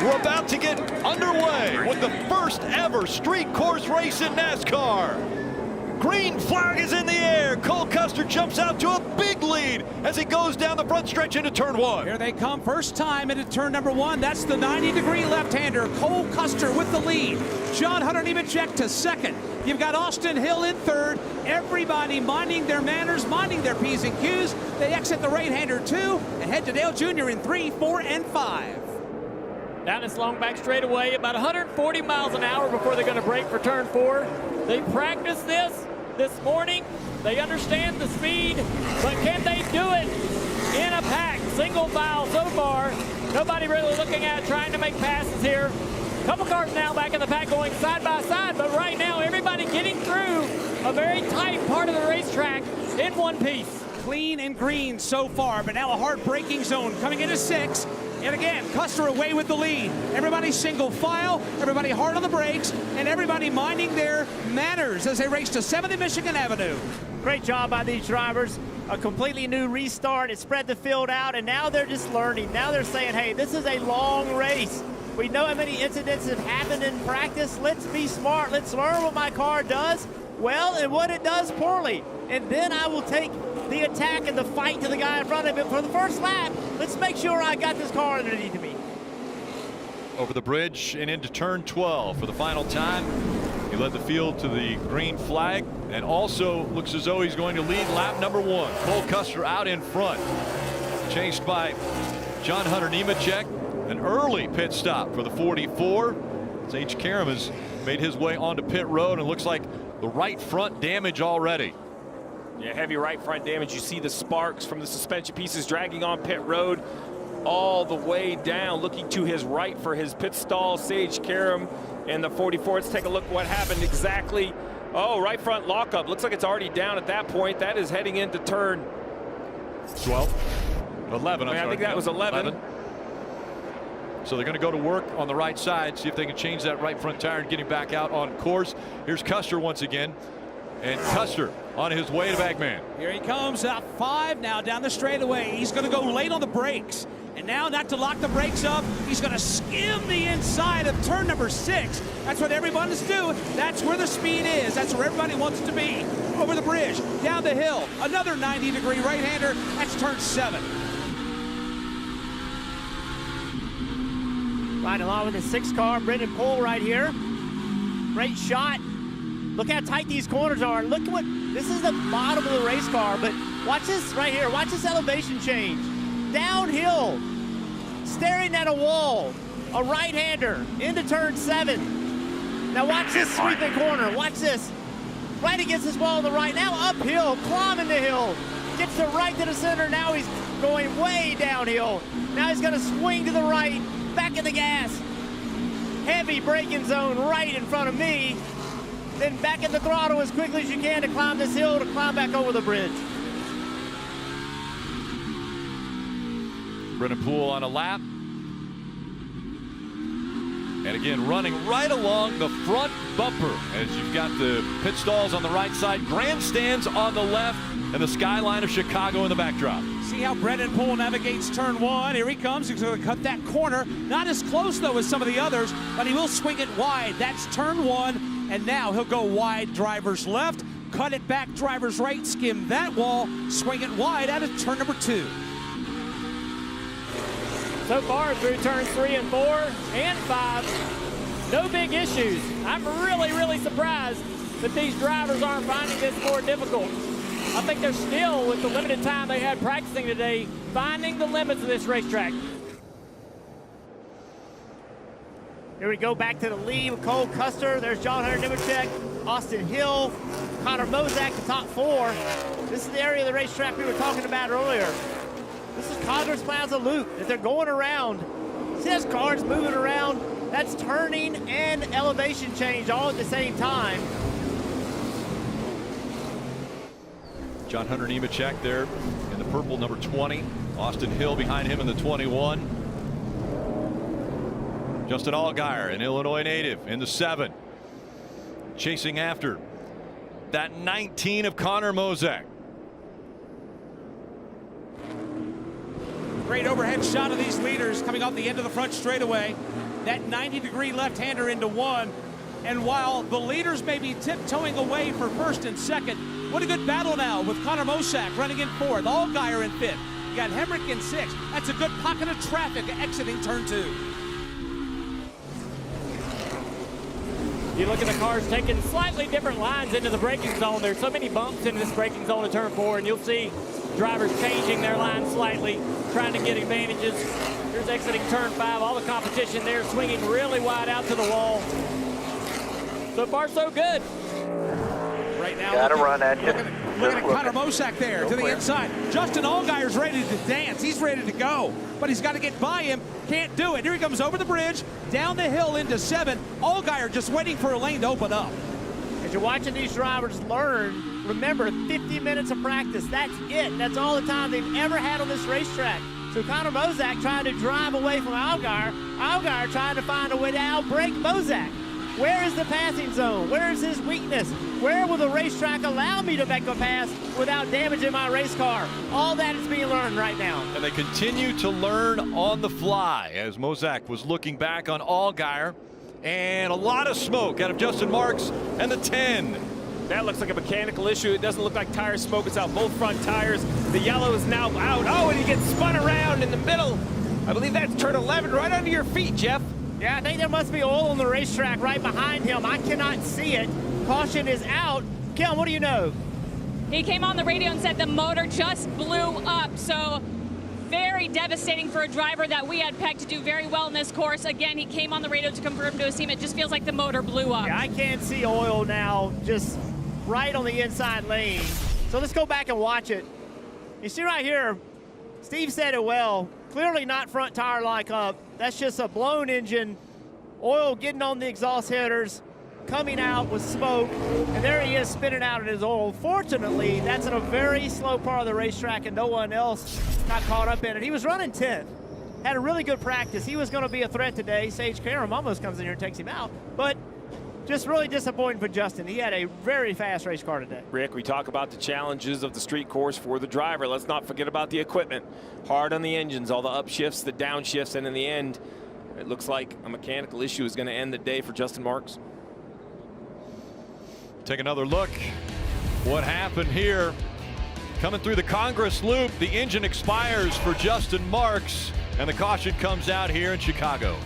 We're about to get underway with the first ever street course race in NASCAR. Green flag is in the air. Cole Custer jumps out to a big lead as he goes down the front stretch into turn one. Here they come, first time into turn number one. That's the 90-degree left-hander, Cole Custer with the lead. John Hunter Nemechek to second. You've got Austin Hill in third. Everybody minding their manners, minding their P's and Q's. They exit the right-hander 2 and head to Dale Jr. in 3, 4, and 5. Down this long back straightaway, about 140 miles an hour before they're going to break for turn 4. They practiced this morning. They understand the speed, but can they do it in a pack, single file so far? Nobody really looking at trying to make passes here. Couple cars now back in the pack going side by side, but right now everybody getting through a very tight part of the racetrack in one piece. Clean and green so far, but now a hard braking zone coming into 6. And again, Custer away with the lead. Everybody single file, everybody hard on the brakes, and everybody minding their manners as they race to 7th and Michigan Avenue. Great job by these drivers. A completely new restart. It spread the field out, and now they're just learning. Now they're saying, hey, this is a long race. We know how many incidents have happened in practice. Let's be smart. Let's learn what my car does well and what it does poorly. And then I will take the attack and the fight to the guy in front of it for the first lap. Let's make sure I got this car underneath me. Over the bridge and into turn 12 for the final time. He led the field to the green flag and also looks as though he's going to lead lap number 1. Cole Custer out in front, chased by John Hunter Nemechek. An early pit stop for the 44. As H. Karam has made his way onto pit road and looks like the right front damage already. Yeah, heavy right front damage. You see the sparks from the suspension pieces dragging on pit road all the way down, looking to his right for his pit stall. Sage Karam and the 44. Let's take a look what happened exactly. Oh, right front lockup. Looks like it's already down at that point. That is heading into turn 12. 11. I think that was 11. So they're going to go to work on the right side, see if they can change that right front tire and get him back out on course. Here's Custer once again. And Custer on his way to Bagman. Here he comes, out 5 now down the straightaway. He's going to go late on the brakes. And now, not to lock the brakes up, he's going to skim the inside of turn number 6. That's what everyone is doing. That's where the speed is. That's where everybody wants to be. Over the bridge, down the hill, another 90-degree right-hander. That's turn 7. Right along with the 6 car, Brendan Poole right here. Great shot. Look how tight these corners are. Look at what, this is the bottom of the race car, but watch this right here. Watch this elevation change. Downhill, staring at a wall, a right-hander into turn 7. Now watch this sweeping corner. Watch this. Right against this wall on the right. Now uphill, climbing the hill. Gets to right to the center. Now he's going way downhill. Now he's going to swing to the right. Back in the gas. Heavy braking zone right in front of me. Then back in the throttle as quickly as you can to climb this hill to climb back over the bridge. Brendan Poole on a lap. And again, running right along the front bumper as you've got the pit stalls on the right side, grandstands on the left, and the skyline of Chicago in the backdrop. See how Brendan Poole navigates turn 1. Here he comes. He's going to cut that corner. Not as close, though, as some of the others, but he will swing it wide. That's turn 1, and now he'll go wide driver's left, cut it back driver's right, skim that wall, swing it wide out of turn number 2. So far through turns 3 and 4 and 5, no big issues. I'm really surprised that these drivers aren't finding this more difficult. I think they're still, with the limited time they had practicing today, finding the limits of this racetrack. Here we go back to the lead with Cole Custer. There's John Hunter Nemechek, Austin Hill, Connor Mozak, the top 4. This is the area of the racetrack we were talking about earlier. This is Congress Plaza Loop that they're going around. See those cars moving around? That's turning and elevation change all at the same time. John Hunter Nemechek there in the purple number 20. Austin Hill behind him in the 21. Justin Allgaier, an Illinois native, in the 7. Chasing after that 19 of Connor Mozak. Great overhead shot of these leaders coming off the end of the front straightaway. that 90-degree left-hander into one. And while the leaders may be tiptoeing away for first and second, what a good battle now with Connor Mosack running in fourth, Allgaier in fifth. You got Hemrick in sixth. That's a good pocket of traffic exiting turn 2. You look at the cars taking slightly different lines into the braking zone. There's so many bumps in this braking zone of turn 4, and you'll see drivers changing their line slightly, trying to get advantages. Here's exiting turn 5. All the competition there swinging really wide out to the wall. So far, so good. Right now, Gotta run at you. Looking at Connor Mosack there to the inside. Justin Allgaier's ready to dance. He's ready to go, but he's got to get by him. Can't do it. Here he comes over the bridge, down the hill into 7. Allgaier just waiting for a lane to open up. As you're watching these drivers learn, remember, 50 minutes of practice. That's it. That's all the time they've ever had on this racetrack. So Connor Mosack trying to drive away from Allgaier. Allgaier trying to find a way to outbrake Mosack. Where is the passing zone? Where is his weakness? Where will the racetrack allow me to make a pass without damaging my race car? All that is being learned right now. And they continue to learn on the fly as Mosack was looking back on Allgaier. And a lot of smoke out of Justin Marks and the 10. That looks like a mechanical issue. It doesn't look like tire smoke. It's out both front tires. The yellow is now out. Oh, and he gets spun around in the middle. I believe that's turn 11 right under your feet, Jeff. Yeah, I think there must be oil on the racetrack right behind him. I cannot see it. Caution is out. Kim, what do you know? He came on the radio and said the motor just blew up. So very devastating for a driver that we had pegged to do very well in this course. Again, he came on the radio to confirm to his team. It just feels like the motor blew up. Yeah, I can't see oil now, just right on the inside lane. So let's go back and watch it. You see right here, Steve said it well. Clearly not front tire lock up. That's just a blown engine, oil getting on the exhaust headers, coming out with smoke, and there he is spinning out in his oil. Fortunately, that's in a very slow part of the racetrack and no one else got caught up in it. He was running 10th, had a really good practice. He was going to be a threat today. Sage Karam almost comes in here and takes him out, but just really disappointing for Justin. He had a very fast race car today. Rick, we talk about the challenges of the street course for the driver. Let's not forget about the equipment. Hard on the engines, all the upshifts, the downshifts, and in the end, it looks like a mechanical issue is going to end the day for Justin Marks. Take another look. What happened here? Coming through the Congress loop, the engine expires for Justin Marks, and the caution comes out here in Chicago.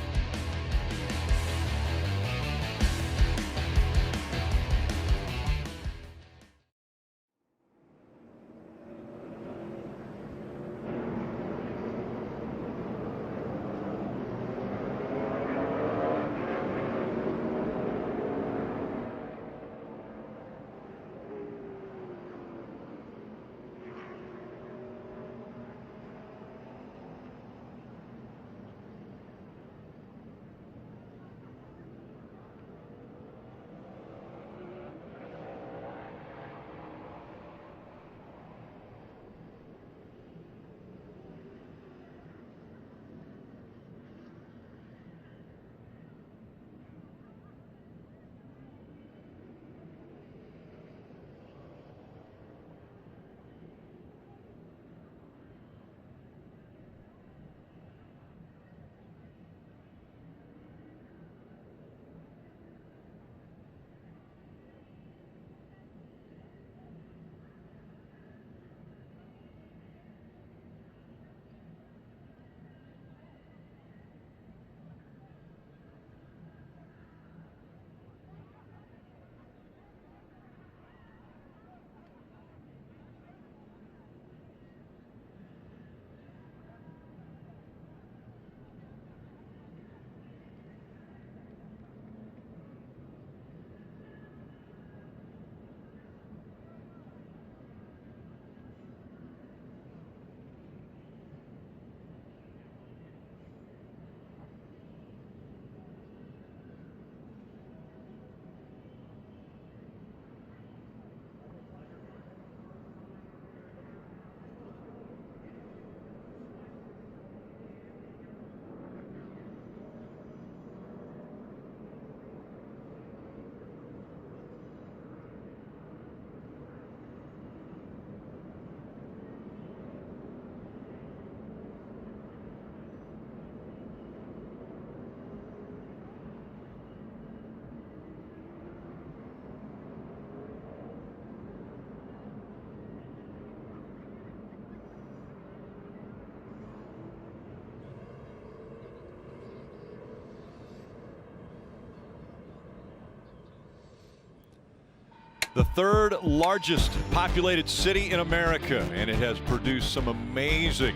the third largest populated city in America, and it has produced some amazing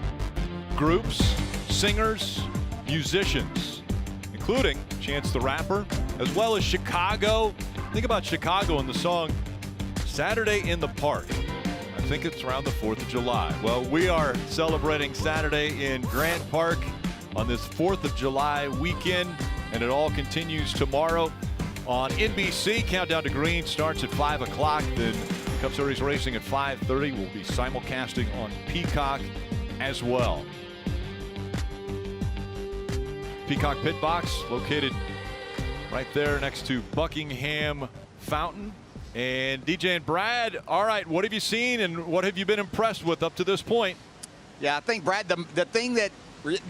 groups, singers, musicians, including Chance the Rapper, as well as Chicago. Think about Chicago and the song Saturday in the Park. I think it's around the 4th of July. Well, we are celebrating Saturday in Grant Park on this 4th of July weekend, and it all continues tomorrow on NBC. Countdown to Green starts at 5 o'clock. Then Cup Series racing at 5:30. We'll be simulcasting on Peacock as well. Peacock Pit Box located right there next to Buckingham Fountain. And DJ and Brad, all right, what have you seen and what have you been impressed with up to this point? Yeah, I think, Brad, the thing that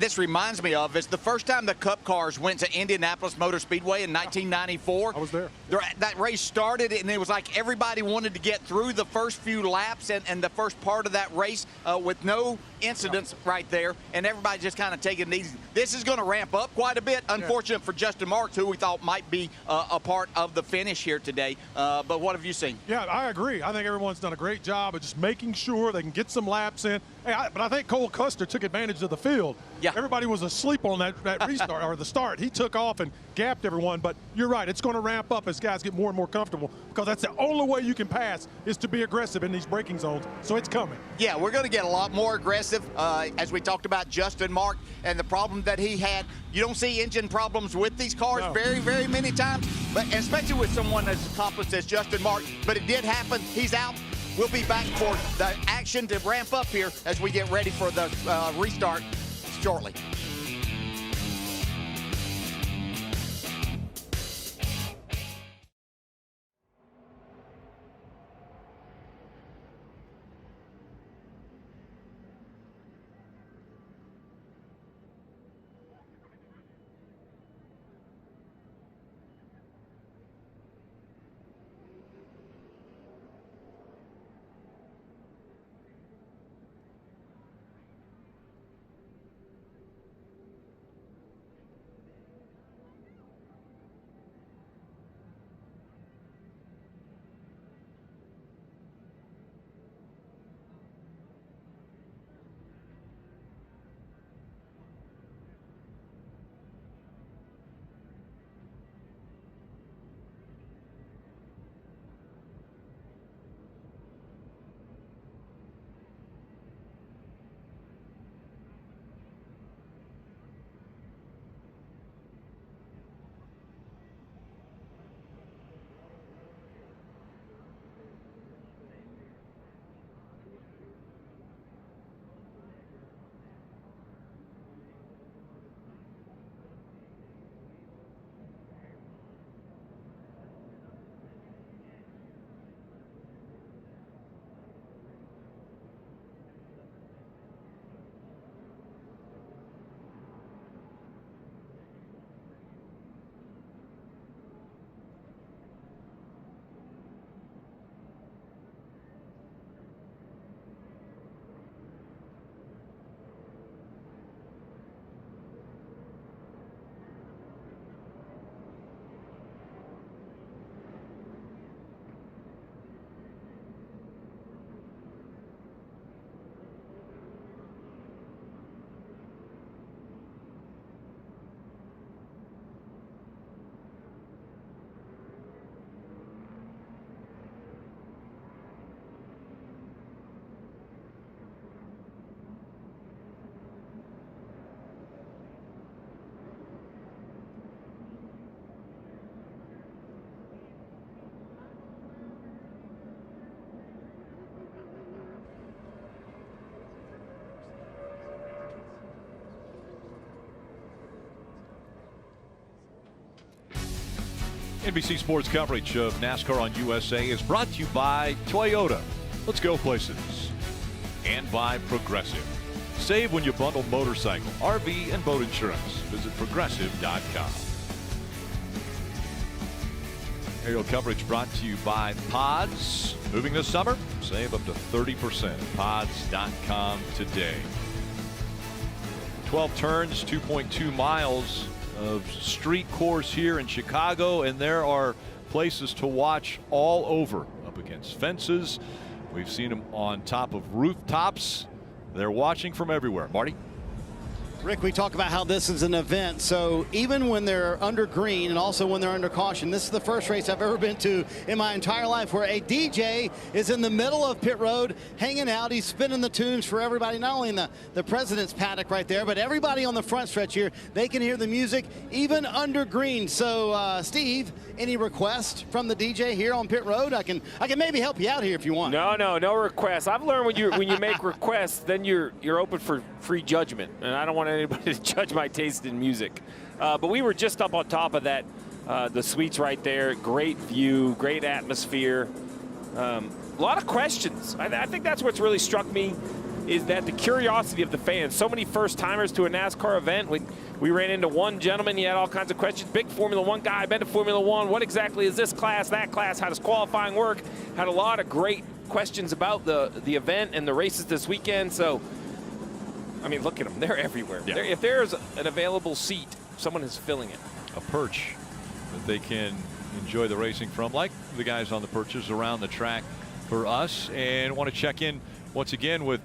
this reminds me of is the first time the Cup cars went to Indianapolis Motor Speedway in 1994. I was there. That race started, and it was like everybody wanted to get through the first few laps and the first part of that race with no incidents right there, and everybody just kind of taking it easy. This is going to ramp up quite a bit. Unfortunate for Justin Marks, who we thought might be a part of the finish here today. But what have you seen? Yeah, I agree. I think everyone's done a great job of just making sure they can get some laps in. Hey, but I think Cole Custer took advantage of the field. Yeah. Everybody was asleep on that restart or the start. He took off and gapped everyone. But you're right. It's going to ramp up as guys get more and more comfortable, because that's the only way you can pass is to be aggressive in these braking zones. So it's coming. Yeah, we're going to get a lot more aggressive, as we talked about Justin Mark and the problem that he had. You don't see engine problems with these cars very, very many times, but especially with someone as accomplished as Justin Mark. But it did happen. He's out. We'll be back for the action to ramp up here as we get ready for the restart shortly. NBC Sports coverage of NASCAR on USA is brought to you by Toyota. Let's go places. And by Progressive. Save when you bundle motorcycle, RV, and boat insurance. Visit progressive.com. Aerial coverage brought to you by Pods. Moving this summer? Save up to 30%. Pods.com today. 12 turns, 2.2 miles of street course here in Chicago, and there are places to watch all over up against fences. We've seen them on top of rooftops. They're watching from everywhere. Marty? Rick, we talk about how this is an event, so even when they're under green and also when they're under caution, this is the first race I've ever been to in my entire life where a DJ is in the middle of pit road hanging out. He's spinning the tunes for everybody, not only in the president's paddock right there, but everybody on the front stretch here. They can hear the music even under green. So, Steve, any request from the DJ here on pit road? I can maybe help you out here if you want. No requests. I've learned when you make requests, then you're open for free judgment, and I don't want anybody to judge my taste in music. But we were just up on top of that, the suites right there. Great view, great atmosphere. A lot of questions. I think that's what's really struck me, is that the curiosity of the fans. So many first-timers to a NASCAR event. We ran into one gentleman. He had all kinds of questions. Big Formula One guy, been to Formula One. What exactly is this class, that class? How does qualifying work? Had a lot of great questions about the event and the races this weekend. So, I mean, look at them. They're everywhere. Yeah. If there's an available seat, someone is filling it. A perch that they can enjoy the racing from, like the guys on the perches around the track for us. And want to check in once again with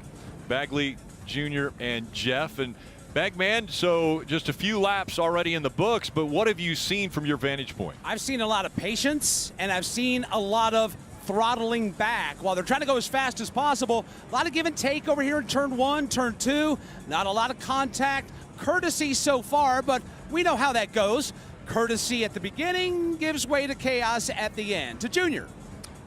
Bagley Jr. and Jeff. And Bagman, so just a few laps already in the books, but what have you seen from your vantage point? I've seen a lot of patience, and I've seen a lot of throttling back while they're trying to go as fast as possible. A lot of give and take over here in turn 1, turn 2. Not a lot of contact. Courtesy so far, but we know how that goes. Courtesy at the beginning gives way to chaos at the end. To Junior.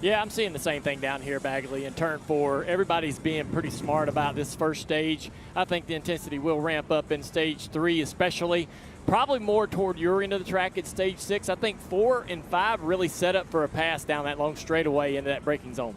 Yeah, I'm seeing the same thing down here, Bagley, in turn 4. Everybody's being pretty smart about this first stage. I think the intensity will ramp up in stage 3 especially. Probably more toward your end of the track at stage 6. I think 4 and 5 really set up for a pass down that long straightaway into that braking zone.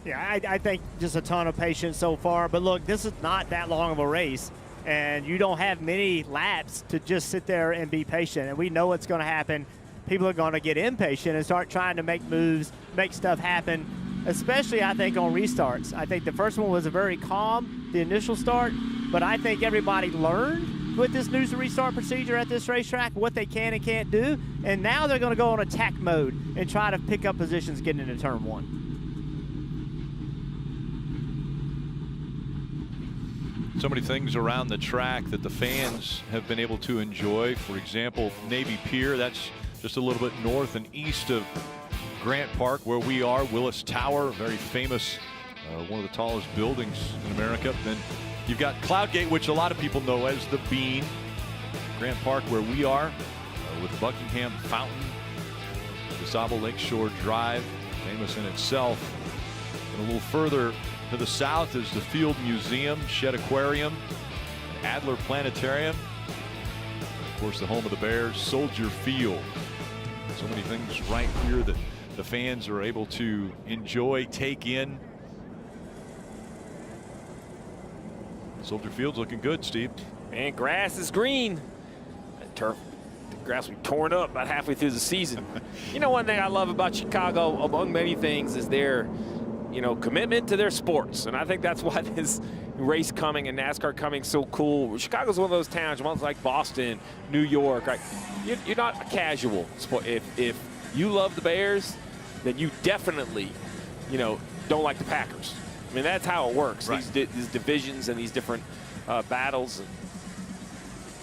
Yeah, I think just a ton of patience so far. But look, this is not that long of a race, and you don't have many laps to just sit there and be patient. And we know what's going to happen. People are going to get impatient and start trying to make moves, make stuff happen, especially, I think, on restarts. I think the first one was a very calm, the initial start, but I think everybody learned with this new restart procedure at this racetrack what they can and can't do, and now they're going to go on attack mode and try to pick up positions getting into turn 1. So many things around the track that the fans have been able to enjoy. For example, Navy Pier, that's just a little bit north and east of Grant Park where we are. Willis Tower, very famous, one of the tallest buildings in America. Then you've got Cloudgate, which a lot of people know as the Bean. Grant Park where we are, with Buckingham Fountain, DeSable Lakeshore Drive, famous in itself. And a little further to the south is the Field Museum, Shedd Aquarium, Adler Planetarium, and of course the home of the Bears, Soldier Field. So many things right here that the fans are able to enjoy, take in. Soldier Field's looking good, Steve. And grass is green. That turf, the grass will be torn up about halfway through the season. You know, one thing I love about Chicago, among many things, is their, commitment to their sports. And I think that's why this race coming and NASCAR coming so cool. Chicago's one of those towns, ones like Boston, New York, right? You're not a casual sport. If you love the Bears, then you definitely, don't like the Packers. I mean, that's how it works. Right. These divisions and these different battles. And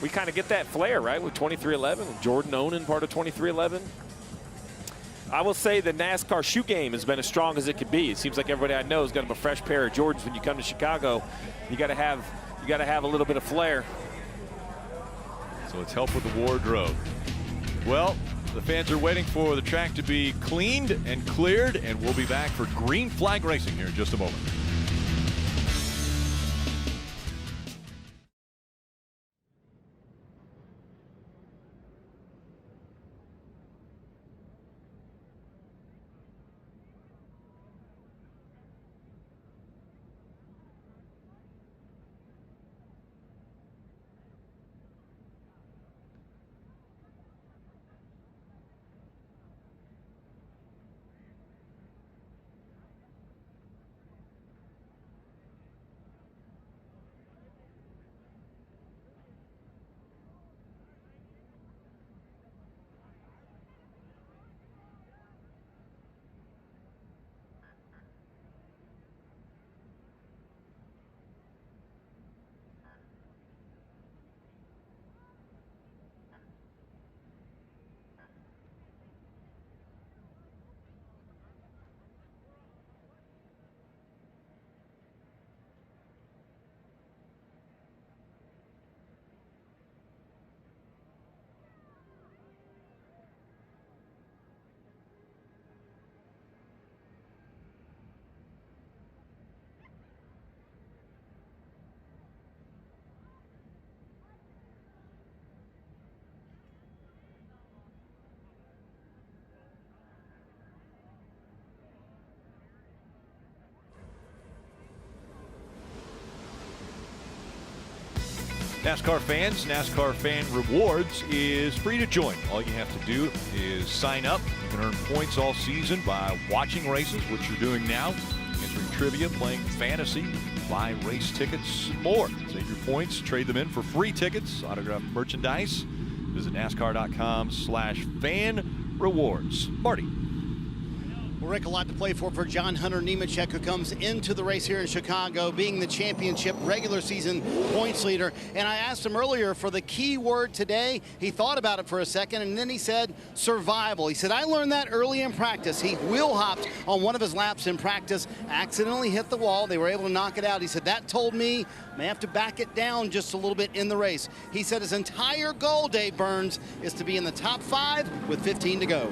we kind of get that flair, right, with 2311 and Jordan Onan part of 2311. I will say the NASCAR shoe game has been as strong as it could be. It seems like everybody I know has got them a fresh pair of Jordans. When you come to Chicago, you got to have a little bit of flair. So it's help with the wardrobe. Well, the fans are waiting for the track to be cleaned and cleared, and we'll be back for green flag racing here in just a moment. NASCAR fans, NASCAR Fan Rewards is free to join. All you have to do is sign up. You can earn points all season by watching races, which you're doing now, answering trivia, playing fantasy, buy race tickets, and more. Save your points, trade them in for free tickets, autographed merchandise. Visit NASCAR.com/fan rewards. Marty. Well, Rick, a lot to play for John Hunter Nemechek, who comes into the race here in Chicago, being the championship regular season points leader. And I asked him earlier for the key word today. He thought about it for a second, and then he said survival. He said, I learned that early in practice. He wheel hopped on one of his laps in practice, accidentally hit the wall. They were able to knock it out. He said, that told me I may have to back it down just a little bit in the race. He said his entire goal, Dave Burns, is to be in the top 5 with 15 to go.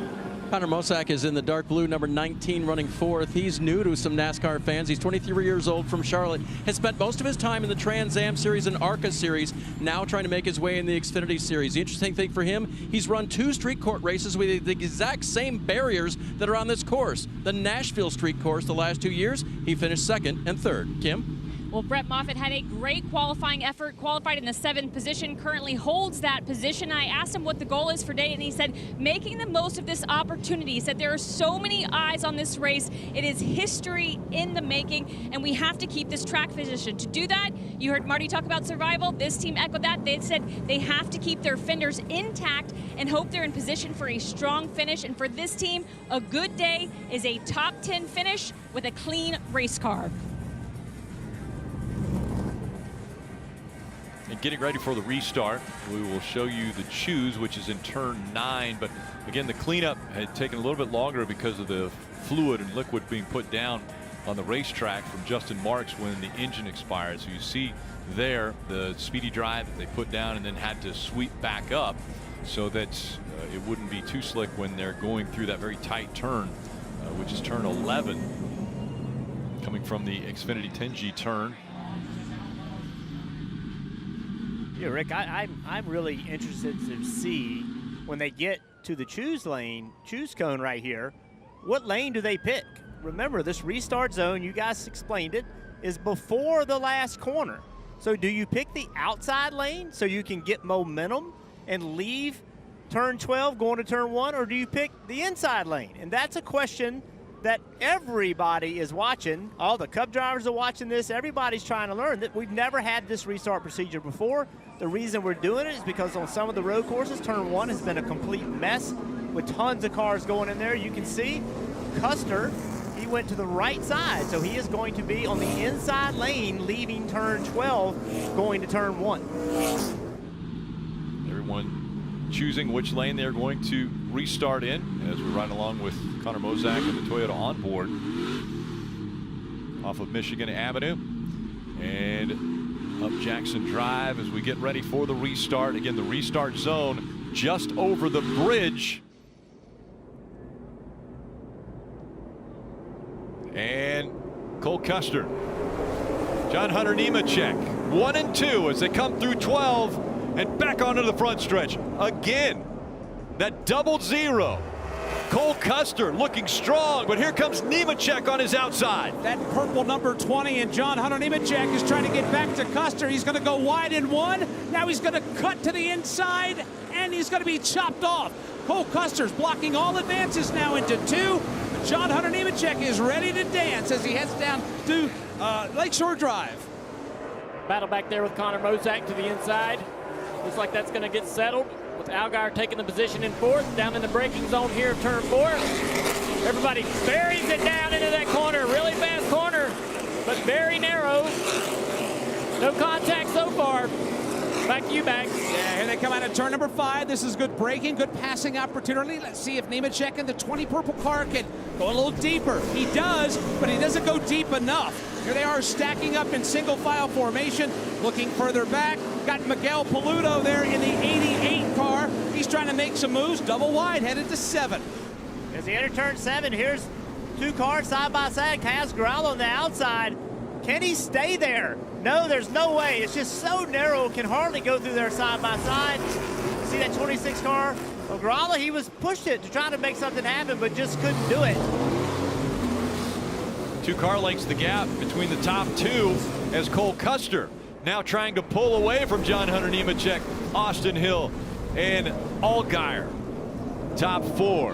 Connor Mosack is in the dark blue, number 19, running 4th. He's new to some NASCAR fans. He's 23 years old, from Charlotte. Has spent most of his time in the Trans Am Series and ARCA Series, now trying to make his way in the Xfinity Series. The interesting thing for him, he's run 2 street court races with the exact same barriers that are on this course. The Nashville Street Course the last 2 years, he finished 2nd and 3rd. Kim? Well, Brett Moffitt had a great qualifying effort, qualified in the 7th position, currently holds that position. I asked him what the goal is for today, and he said making the most of this opportunity. He said there are so many eyes on this race. It is history in the making, and we have to keep this track position. To do that, you heard Marty talk about survival. This team echoed that. They said they have to keep their fenders intact and hope they're in position for a strong finish. And for this team, a good day is a top 10 finish with a clean race car. And getting ready for the restart, we will show you the choose, which is in turn 9. But again, the cleanup had taken a little bit longer because of the fluid and liquid being put down on the racetrack from Justin Marks when the engine expired. So you see there the speedy drive that they put down and then had to sweep back up so that it wouldn't be too slick when they're going through that very tight turn, which is turn 11, coming from the Xfinity 10G turn. Yeah, Rick, I'm really interested to see when they get to the choose lane, choose cone right here, what lane do they pick? Remember, this restart zone, you guys explained it, is before the last corner. So do you pick the outside lane so you can get momentum and leave turn 12 going to turn 1, or do you pick the inside lane? And that's a question that everybody is watching. All the Cup drivers are watching this. Everybody's trying to learn that we've never had this restart procedure before. The reason we're doing it is because on some of the road courses, turn 1 has been a complete mess with tons of cars going in there. You can see Custer, he went to the right side, so he is going to be on the inside lane leaving turn 12 going to turn 1. Everyone choosing which lane they're going to restart in as we ride along with Connor Mosack and the Toyota onboard off of Michigan Avenue and up Jackson Drive as we get ready for the restart. Again, the restart zone just over the bridge. And Cole Custer, John Hunter Nemechek, 1 and 2 as they come through 12 and back onto the front stretch. Again, that double zero. Cole Custer looking strong, but here comes Nemechek on his outside. That purple number 20, and John Hunter Nemechek is trying to get back to Custer. He's going to go wide in 1. Now he's going to cut to the inside, and he's going to be chopped off. Cole Custer's blocking all advances now into 2. John Hunter Nemechek is ready to dance as he heads down to Lakeshore Drive. Battle back there with Connor Mosack to the inside. Looks like that's going to get settled, with Allgaier taking the position in 4th, down in the braking zone here, turn 4. Everybody buries it down into that corner, really fast corner, but very narrow. No contact so far. Back to you, Max. Yeah, here they come out of turn number 5. This is good braking, good passing opportunity. Let's see if Nemechek in the 20 purple car can go a little deeper. He does, but he doesn't go deep enough. Here they are stacking up in single file formation, looking further back. Got Miguel Paludo there in the 88 car. He's trying to make some moves, double wide, headed to 7. As they enter turn 7, here's 2 cars side by side. Kaz Growler on the outside. Can he stay there? No, there's no way. It's just so narrow, can hardly go through there side by side. See that 26 car? Well, Growler, he was pushed it to try to make something happen, but just couldn't do it. 2 car lengths the gap between the top 2 as Cole Custer now trying to pull away from John Hunter Nemechek, Austin Hill, and Allgaier. Top 4.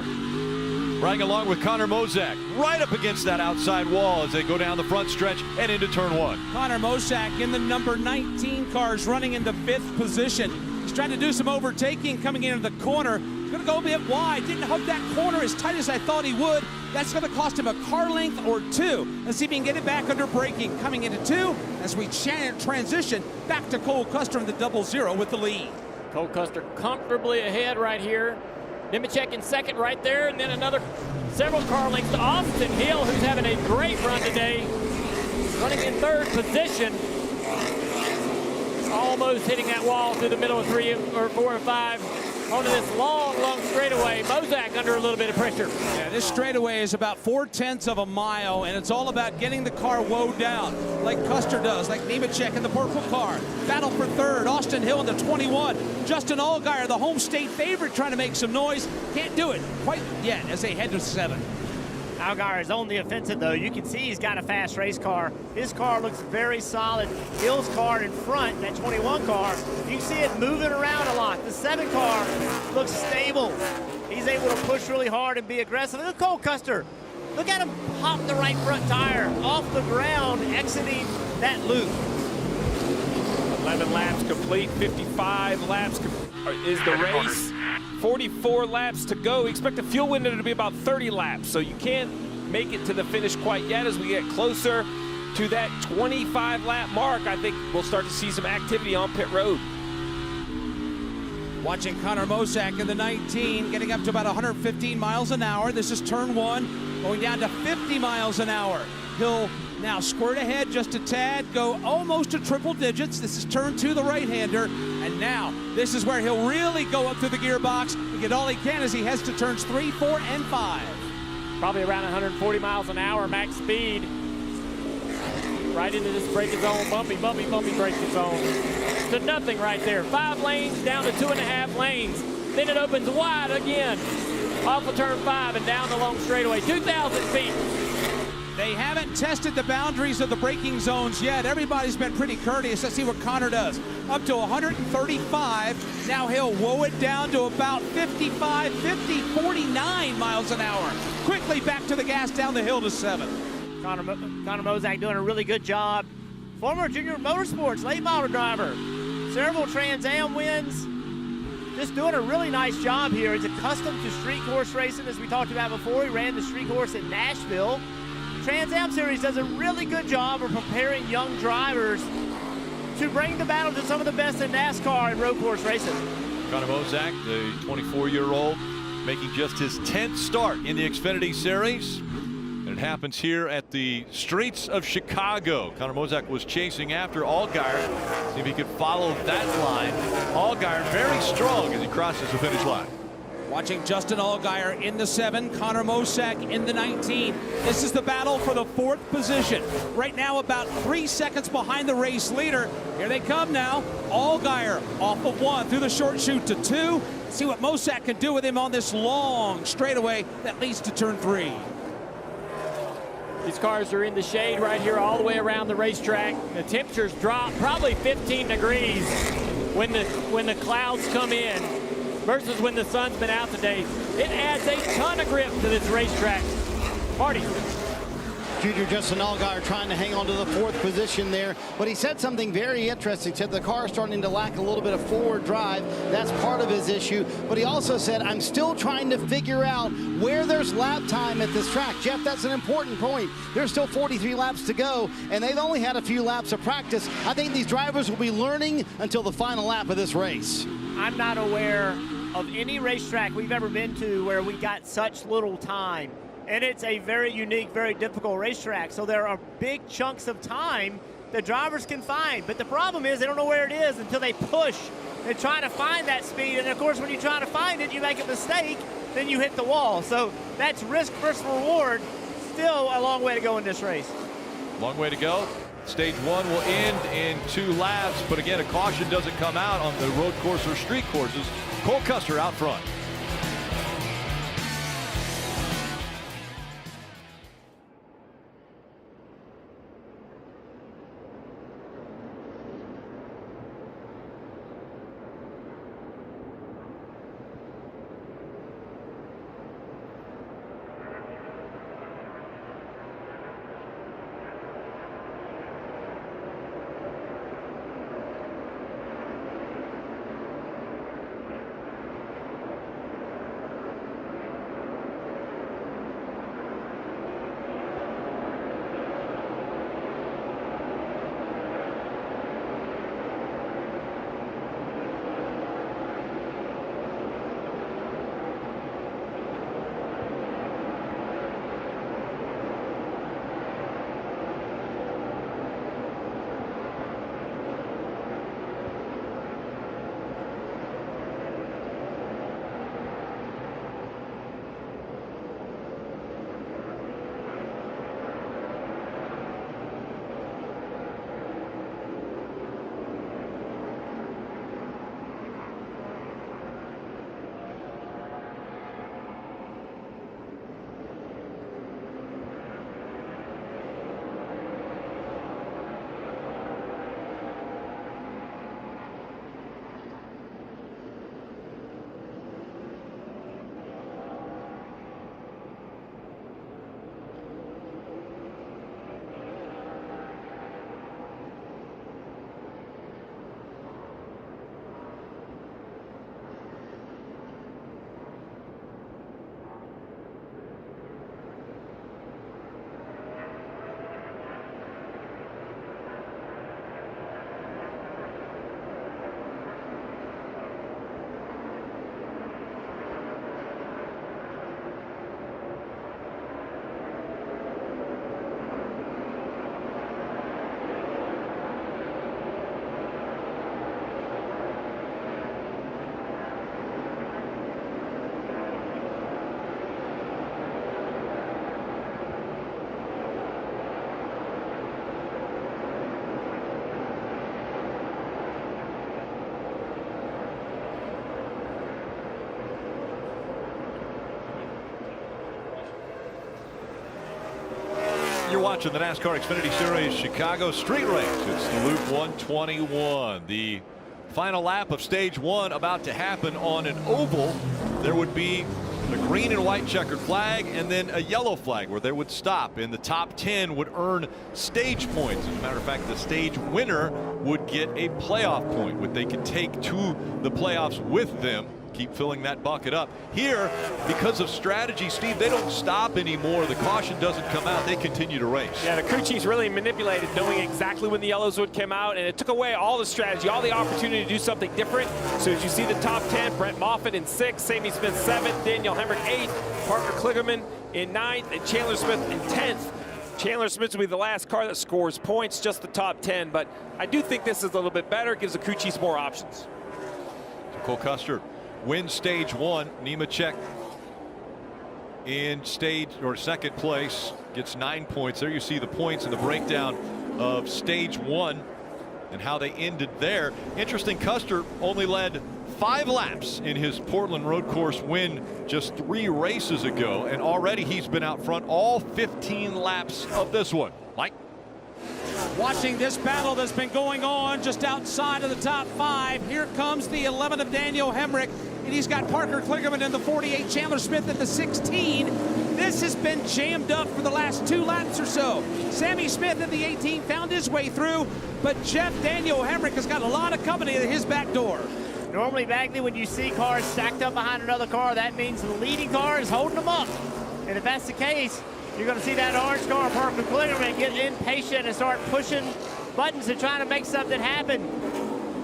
Riding along with Connor Mozak right up against that outside wall as they go down the front stretch and into turn 1. Connor Mozak in the number 19 cars running into 5th position. He's trying to do some overtaking coming into the corner. He's going to go a bit wide. Didn't hook that corner as tight as I thought he would. That's going to cost him a car length or 2. Let's see if he can get it back under braking. Coming into 2 as we transition back to Cole Custer in the 0-0 with the lead. Cole Custer comfortably ahead right here. Nemechek in second right there, and then another several car lengths to Austin Hill, who's having a great run today. Running in 3rd position. Almost hitting that wall through the middle of 3 or 4 or 5. Onto this long straightaway. Mozak under a little bit of pressure. Yeah, this straightaway is about 4/10 of a mile, and it's all about getting the car woed down, like Custer does, like Nemechek in the purple car. Battle for 3rd, Austin Hill in the 21. Justin Allgaier, the home state favorite, trying to make some noise. Can't do it quite yet as they head to 7. Allgaier is on the offensive, though. You can see he's got a fast race car. His car looks very solid. Hill's car in front, that 21 car, you can see it moving around a lot. The 7 car looks stable. He's able to push really hard and be aggressive. Look at Cole Custer. Look at him pop the right front tire off the ground, exiting that loop. 11 laps complete, 55 laps is the race. 44 laps to go. We expect the fuel window to be about 30 laps, so you can't make it to the finish quite yet. As we get closer to that 25 lap mark, I think we'll start to see some activity on pit road. Watching Connor Mozak in the 19, getting up to about 115 miles an hour. This is turn 1, going down to 50 miles an hour. He'll now squirt ahead just a tad, go almost to triple digits. This is turn 2, the right-hander. And now, this is where he'll really go up through the gearbox and get all he can as he heads to turns 3, 4, and 5. Probably around 140 miles an hour max speed. Right into this braking zone, bumpy braking zone. To nothing right there. 5 lanes down to 2.5 lanes. Then it opens wide again. Off of turn 5 and down the long straightaway. 2,000 feet. They haven't tested the boundaries of the braking zones yet. Everybody's been pretty courteous. Let's see what Connor does. Up to 135. Now he'll woe it down to about 55, 50, 49 miles an hour. Quickly back to the gas down the hill to 7. Connor Mozak doing a really good job. Former Junior Motorsports late model driver. Several Trans Am wins. Just doing a really nice job here. He's accustomed to street course racing, as we talked about before. He ran the street course in Nashville. Trans Am Series does a really good job of preparing young drivers to bring the battle to some of the best in NASCAR and road course racing. Connor Mozak, the 24-year-old, making just his 10th start in the Xfinity Series. And it happens here at the streets of Chicago. Connor Mozak was chasing after Allgaier. See if he could follow that line. Allgaier very strong as he crosses the finish line. Watching Justin Allgaier in the 7, Connor Mozak in the 19. This is the battle for the 4th position. Right now about 3 seconds behind the race leader. Here they come now. Allgaier off of 1 through the short chute to 2. See what Mozak can do with him on this long straightaway that leads to turn 3. These cars are in the shade right here all the way around the racetrack. The temperatures drop probably 15 degrees when the clouds come in versus when the sun's been out today. It adds a ton of grip to this racetrack. Marty. Junior Justin Allgaier trying to hang on to the 4th position there, but he said something very interesting. He said the car is starting to lack a little bit of forward drive. That's part of his issue, but he also said, I'm still trying to figure out where there's lap time at this track. Jeff, that's an important point. There's still 43 laps to go, and they've only had a few laps of practice. I think these drivers will be learning until the final lap of this race. I'm not aware of any racetrack we've ever been to where we got such little time. And it's a very unique, very difficult racetrack. So there are big chunks of time that drivers can find. But the problem is they don't know where it is until they push and try to find that speed. And of course, when you try to find it, you make a mistake, then you hit the wall. So that's risk versus reward. Still a long way to go in this race. Long way to go. Stage 1 will end in 2 laps. But again, a caution doesn't come out on the road course or street courses. Cole Custer out front. You're watching the NASCAR Xfinity Series Chicago Street Race. It's the Loop 121. The final lap of stage one about to happen on an oval. There would be a green and white checkered flag and then a yellow flag where they would stop, and the top 10 would earn stage points. As a matter of fact, the stage winner would get a playoff point, which they could take to the playoffs with them. Keep filling that bucket up. Here, because of strategy, Steve, they don't stop anymore. The caution doesn't come out. They continue to race. Yeah, the crew chiefs really manipulated, knowing exactly when the yellows would come out, and it took away all the strategy, all the opportunity to do something different. So as you see the top 10, Brent Moffitt in 6th, Sammy Smith 7th, Daniel Hemrick 8th, Parker Kligerman in 9th, and Chandler Smith in 10th. Chandler Smith will be the last car that scores points, just the top 10, but I do think this is a little bit better. It gives the crew chiefs more options. Cole Custer wins stage one. Nemechek in second place, gets 9 points. There you see the points and the breakdown of stage one and how they ended there. Interesting, Custer only led 5 laps in his Portland road course win just 3 races ago, and already he's been out front all 15 laps of this one. Mike? Watching this battle that's been going on just outside of the top 5. Here comes the 11 of Daniel Hemrick, and he's got Parker Kligerman in the 48, Chandler Smith at the 16. This has been jammed up for the last 2 laps or so. Sammy Smith at the 18 found his way through, but Daniel Hemrick has got a lot of company at his back door. Normally, Bagley, when you see cars stacked up behind another car, that means the leading car is holding them up. And if that's the case, you're going to see that orange car, Parker Kligerman, get impatient and start pushing buttons and trying to make something happen.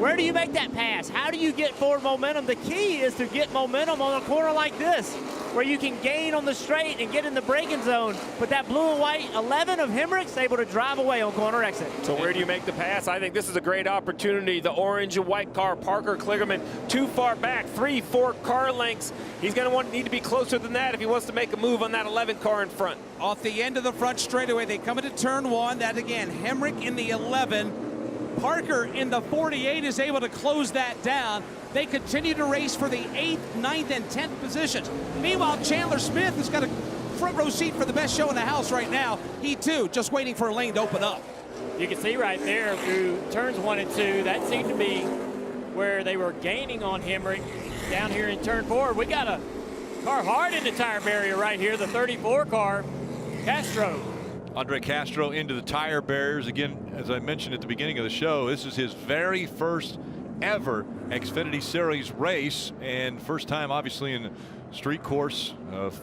Where do you make that pass? How do you get forward momentum? The key is to get momentum on a corner like this, where you can gain on the straight and get in the braking zone. But that blue and white 11 of Hemrick's able to drive away on corner exit. So where do you make the pass? I think this is a great opportunity. The orange and white car, Parker Kligerman, too far back, 3-4 car lengths. He's going to need to be closer than that if he wants to make a move on that 11 car in front. Off the end of the front straightaway, they come into turn 1. That again, Hemrick in the 11. Parker in the 48 is able to close that down. They continue to race for the 8th, 9th, and 10th positions. Meanwhile, Chandler Smith has got a front row seat for the best show in the house right now. He too, just waiting for a lane to open up. You can see right there through turns 1 and 2, that seemed to be where they were gaining on Hemrick. Down here in turn 4, we got a car hard in the tire barrier right here, the 34 car, Castro. Andre Castro into the tire barriers. Again, as I mentioned at the beginning of the show, this is his very first ever Xfinity Series race, and first time obviously in street course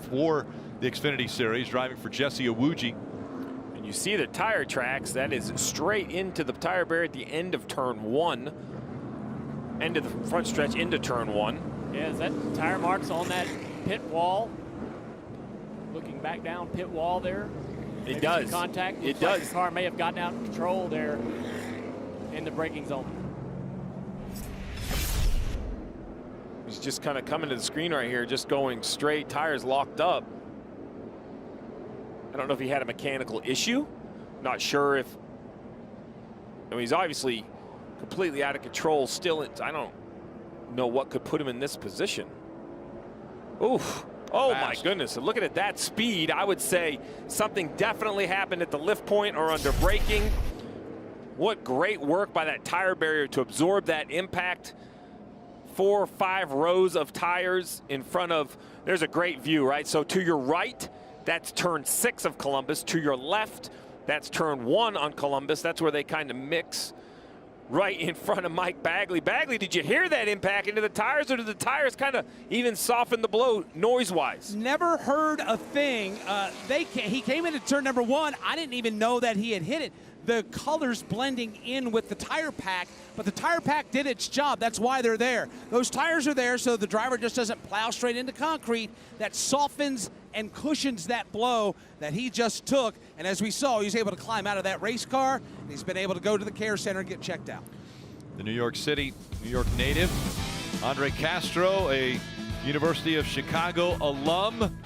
for the Xfinity Series, driving for Jesse Awuji. And you see the tire tracks, that is straight into the tire barrier at the end of turn 1. End of the front stretch into turn 1. Yeah, is that tire marks on that pit wall? Looking back down pit wall there. It does. Contact. It Like does. the car may have gotten out of control there in the braking zone. He's just kind of coming to the screen right here, just going straight, tires locked up. I don't know if he had a mechanical issue. Not sure if, I mean, he's obviously completely out of control still. I don't know what could put him in this position. Oof. Oh my goodness, and looking at that speed, I would say something definitely happened at the lift point or under braking. What great work by that tire barrier to absorb that impact. 4 or 5 rows of tires in front of, there's a great view, right? So to your right, that's turn 6 of Columbus. To your left, that's turn 1 on Columbus. That's where they kind of mix. Right in front of Mike Bagley. Bagley, did you hear that impact into the tires, or did the tires kind of even soften the blow noise-wise? Never heard a thing. He came into turn number 1. I didn't even know that he had hit it. The colors blending in with the tire pack, but the tire pack did its job. That's why they're there. Those tires are there so the driver just doesn't plow straight into concrete. That softens and cushions that blow that he just took. And as we saw, he's able to climb out of that race car, and he's been able to go to the care center and get checked out. The New York City, New York native, Andre Castro, a University of Chicago alum,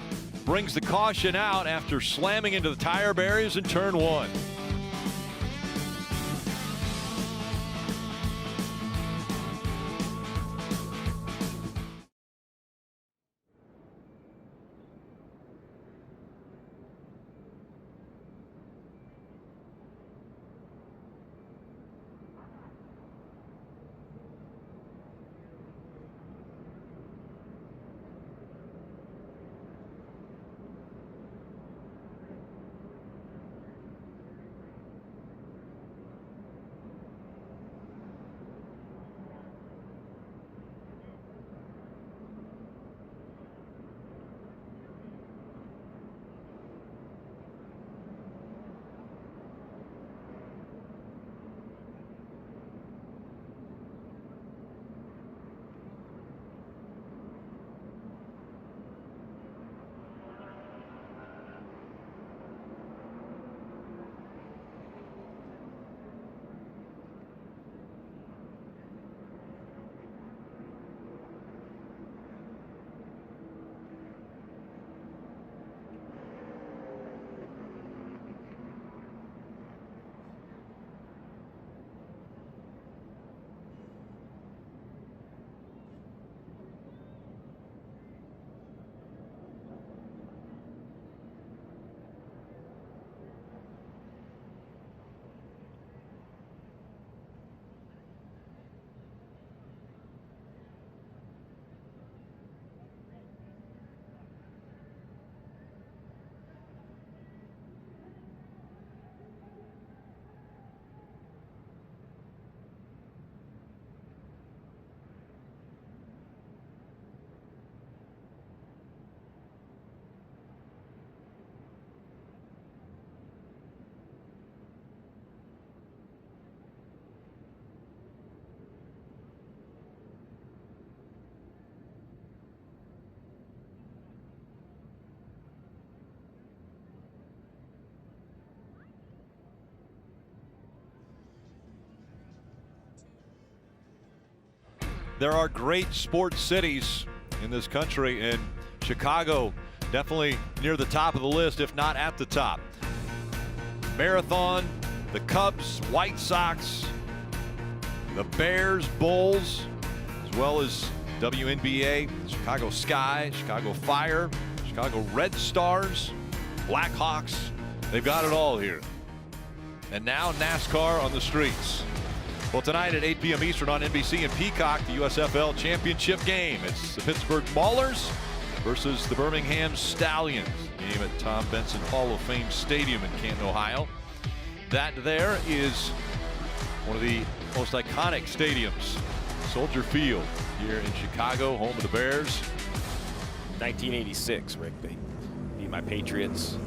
brings the caution out after slamming into the tire barriers in turn 1. there are great sports cities in this country, and Chicago definitely near the top of the list, if not at the top. Marathon, the Cubs, White Sox, the Bears, Bulls, as well as WNBA, Chicago Sky, Chicago Fire, Chicago Red Stars, Blackhawks. They've got it all here. And now NASCAR on the streets. Well, tonight at 8 p.m. Eastern on NBC and Peacock, the USFL Championship game. It's the Pittsburgh Maulers versus the Birmingham Stallions. Game at Tom Benson Hall of Fame Stadium in Canton, Ohio. That there is one of the most iconic stadiums, Soldier Field, here in Chicago, home of the Bears. 1986, Rick. They beat my Patriots.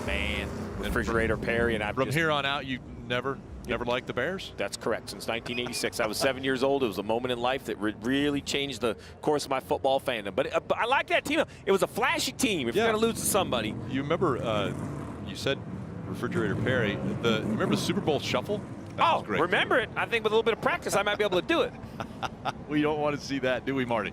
Man, Refrigerator Perry, and from here on out, you never liked the Bears? That's correct. Since 1986, I was 7 years old. It was a moment in life that really changed the course of my football fandom. But I like that team. It was a flashy team. If you're going to lose to somebody, you remember? You said Refrigerator Perry. Remember the Super Bowl Shuffle? That was great. Remember it. I think with a little bit of practice, I might be able to do it. We don't want to see that, do we, Marty?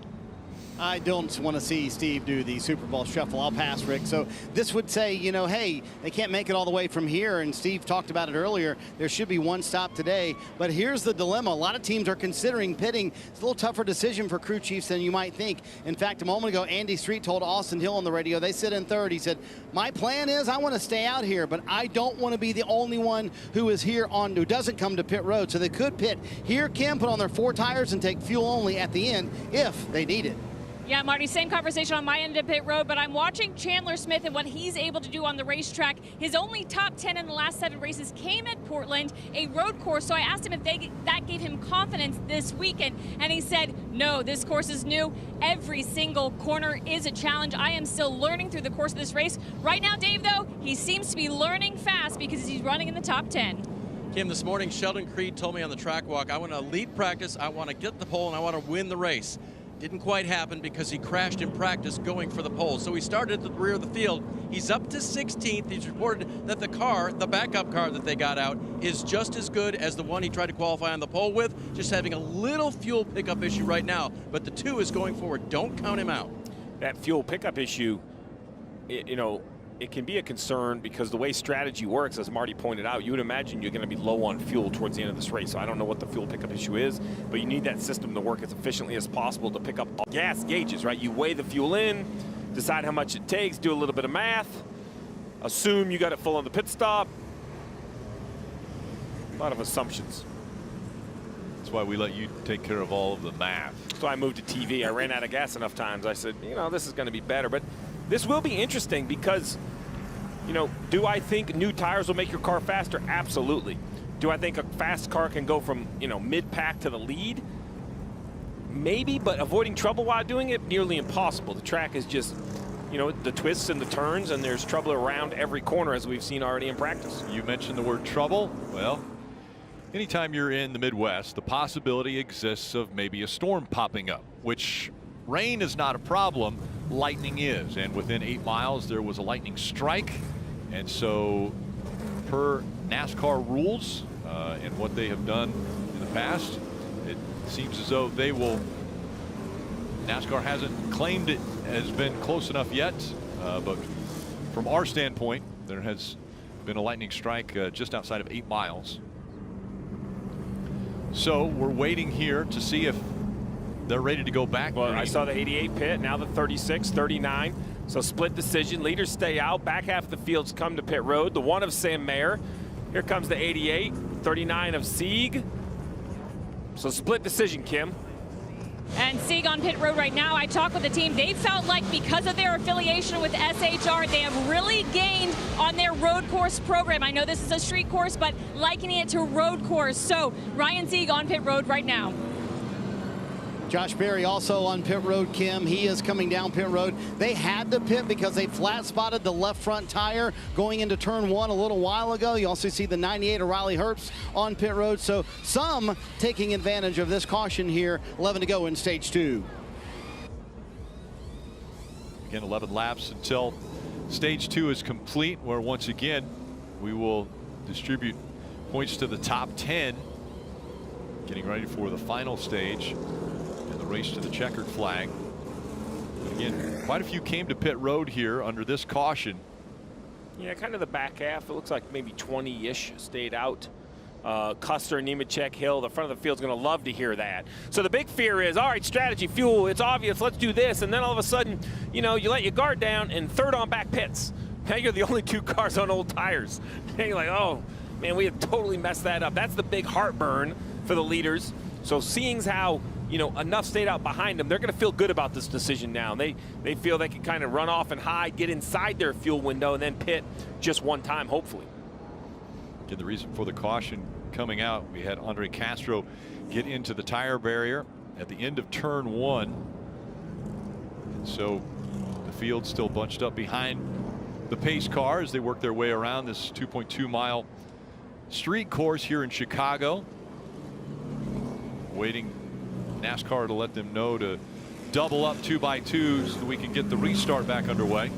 I don't want to see Steve do the Super Bowl Shuffle. I'll pass, Rick. So this would say, you know, hey, they can't make it all the way from here. And Steve talked about it earlier. There should be one stop today. But here's the dilemma. A lot of teams are considering pitting. It's a little tougher decision for crew chiefs than you might think. In fact, a moment ago, Andy Street told Austin Hill on the radio, they sit in third. He said, my plan is I want to stay out here, but I don't want to be the only one who is here who doesn't come to pit road. So they could pit here, Kim, put on their 4 tires and take fuel only at the end if they need it. Yeah, Marty, same conversation on my end of pit road, but I'm watching Chandler Smith and what he's able to do on the racetrack. His only top 10 in the last 7 races came at Portland, a road course. So I asked him if that gave him confidence this weekend, and he said, no, this course is new. Every single corner is a challenge. I am still learning through the course of this race. Right now, Dave, though, he seems to be learning fast because he's running in the top 10. Kim, this morning, Sheldon Creed told me on the track walk, I want to lead practice, I want to get the pole, and I want to win the race. Didn't quite happen because he crashed in practice going for the pole. So he started at the rear of the field. He's up to 16th. He's reported that the backup car that they got out, is just as good as the one he tried to qualify on the pole with, just having a little fuel pickup issue right now. But the 2 is going forward. Don't count him out. That fuel pickup issue, it can be a concern because the way strategy works, as Marty pointed out, you would imagine you're going to be low on fuel towards the end of this race. So I don't know what the fuel pickup issue is, but you need that system to work as efficiently as possible to pick up gas gauges, right? You weigh the fuel in, decide how much it takes, do a little bit of math, assume you got it full on the pit stop. A lot of assumptions. That's why we let you take care of all of the math. So I moved to TV. I ran out of gas enough times. I said, this is going to be better. But this will be interesting because, do I think new tires will make your car faster? Absolutely. Do I think a fast car can go from, mid-pack to the lead? Maybe, but avoiding trouble while doing it, nearly impossible. The track is just, the twists and the turns, and there's trouble around every corner, as we've seen already in practice. You mentioned the word trouble. Well, anytime you're in the Midwest, the possibility exists of maybe a storm popping up, which rain is not a problem, lightning is. And within 8 miles, there was a lightning strike. And so, per NASCAR rules and what they have done in the past, it seems as though NASCAR hasn't claimed it has been close enough yet. But from our standpoint, there has been a lightning strike just outside of 8 miles. So we're waiting here to see if they're ready to go back. Well, I saw the 88 pit, now the 36, 39. So split decision. Leaders stay out. Back half of the fields come to pit road. The 1 of Sam Mayer. Here comes the 88, 39 of Sieg. So split decision, Kim. And Sieg on pit road right now. I talked with the team. They felt like because of their affiliation with SHR, they have really gained on their road course program. I know this is a street course, but likening it to road course. So Ryan Sieg on pit road right now. Josh Berry also on pit road, Kim. He is coming down pit road. They had to pit because they flat spotted the left front tire going into turn 1 a little while ago. You also see the 98 of Riley Herbst on pit road. So some taking advantage of this caution here. 11 to go in stage 2. Again, 11 laps until stage 2 is complete, where once again we will distribute points to the top 10, getting ready for the final stage. And race to the checkered flag. But again, quite a few came to pit road here under this caution. Yeah, kind of the back half. It looks like maybe 20-ish stayed out. Custer, Nemechek, Hill, the front of the field's going to love to hear that. So the big fear is, all right, strategy, fuel, it's obvious, let's do this. And then all of a sudden, you know, you let your guard down and third on back pits. Now you're the only 2 cars on old tires. And you're like, oh, man, we have totally messed that up. That's the big heartburn for the leaders. So seeing how, you know, enough stayed out behind them, they're going to feel good about this decision now. They feel they can kind of run off and hide, get inside their fuel window, and then pit just one time, hopefully. Again, the reason for the caution coming out, we had Andre Castro get into the tire barrier at the end of turn 1. And so the field still bunched up behind the pace car as they work their way around this 2.2 mile street course here in Chicago. Waiting NASCAR to let them know to double up 2x2 so that we can get the restart back underway.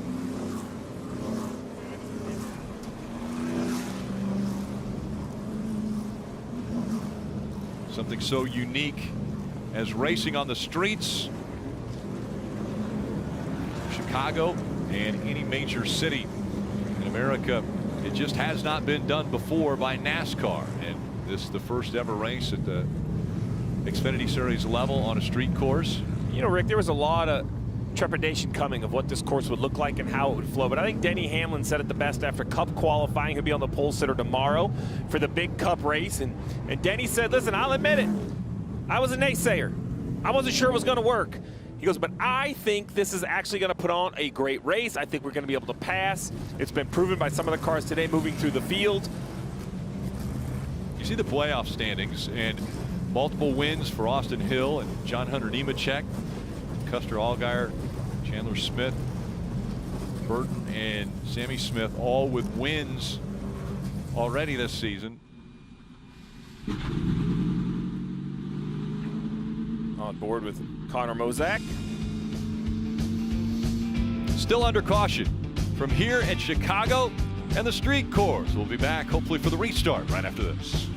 Something so unique as racing on the streets, Chicago and any major city in America. It just has not been done before by NASCAR, and this is the first ever race at the Xfinity Series level on a street course. You know, Rick, there was a lot of trepidation coming of what this course would look like and how it would flow. But I think Denny Hamlin said it the best after Cup qualifying. He'll be on the pole sitter tomorrow for the big Cup race. And Denny said, listen, I'll admit it. I was a naysayer. I wasn't sure it was going to work. He goes, but I think this is actually going to put on a great race. I think we're going to be able to pass. It's been proven by some of the cars today moving through the field. You see the playoff standings and multiple wins for Austin Hill and John Hunter Nemechek, Custer Allgaier, Chandler Smith, Burton, and Sammy Smith, all with wins already this season. On board with Connor Mozak. Still under caution from here at Chicago and the street course. We'll be back hopefully for the restart right after this.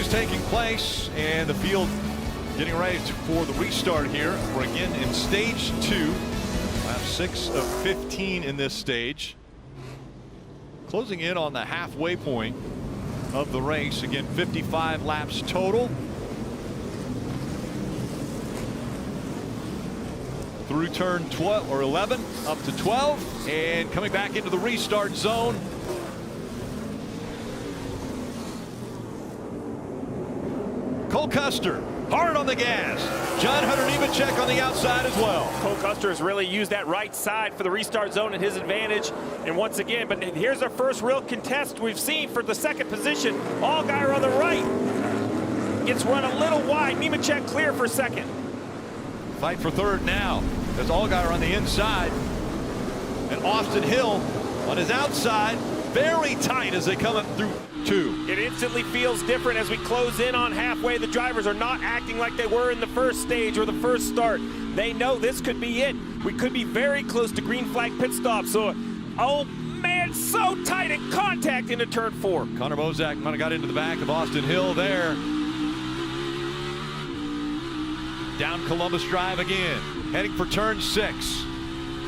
is taking place, and the field getting ready for the restart here. We're again in stage 2. Lap 6 of 15 in this stage. Closing in on the halfway point of the race. Again, 55 laps total. Through turn 12 or 11 up to 12, and coming back into the restart zone. Cole Custer hard on the gas. John Hunter Nemechek on the outside as well. Cole Custer has really used that right side for the restart zone in his advantage. And once again, but here's our first real contest we've seen for the second position. Allgaier on the right gets run a little wide. Nemechek clear for second. Fight for third now. There's Allgaier on the inside. And Austin Hill on his outside. Very tight as they come up through 2. It instantly feels different as we close in on halfway. The drivers are not acting like they were in the first stage or the first start. They know this could be it. We could be very close to green flag pit stop. So, oh man, so tight at contact into turn 4. Connor Mozak might have got into the back of Austin Hill there. Down Columbus Drive again, heading for turn 6.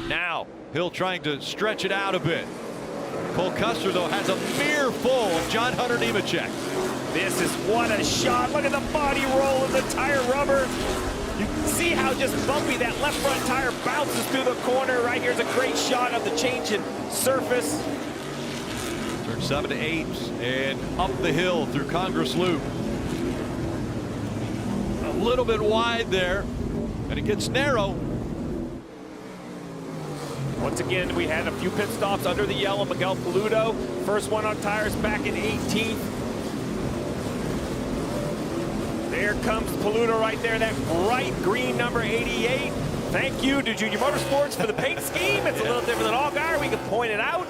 Now, Hill trying to stretch it out a bit. Cole Custer, though, has a mirror full of John Hunter Nemechek. This is what a shot. Look at the body roll of the tire rubber. You can see how just bumpy that left front tire bounces through the corner. Right here's a great shot of the change in surface. Turn 7 to 8 and up the hill through Congress Loop. A little bit wide there, and it gets narrow. Once again, we had a few pit stops under the yellow. Miguel Paludo, first one on tires back in 18th. There comes Paludo right there, that bright green number 88. Thank you to Junior Motorsports for the paint scheme. It's a little different than Allgaier. We can point it out.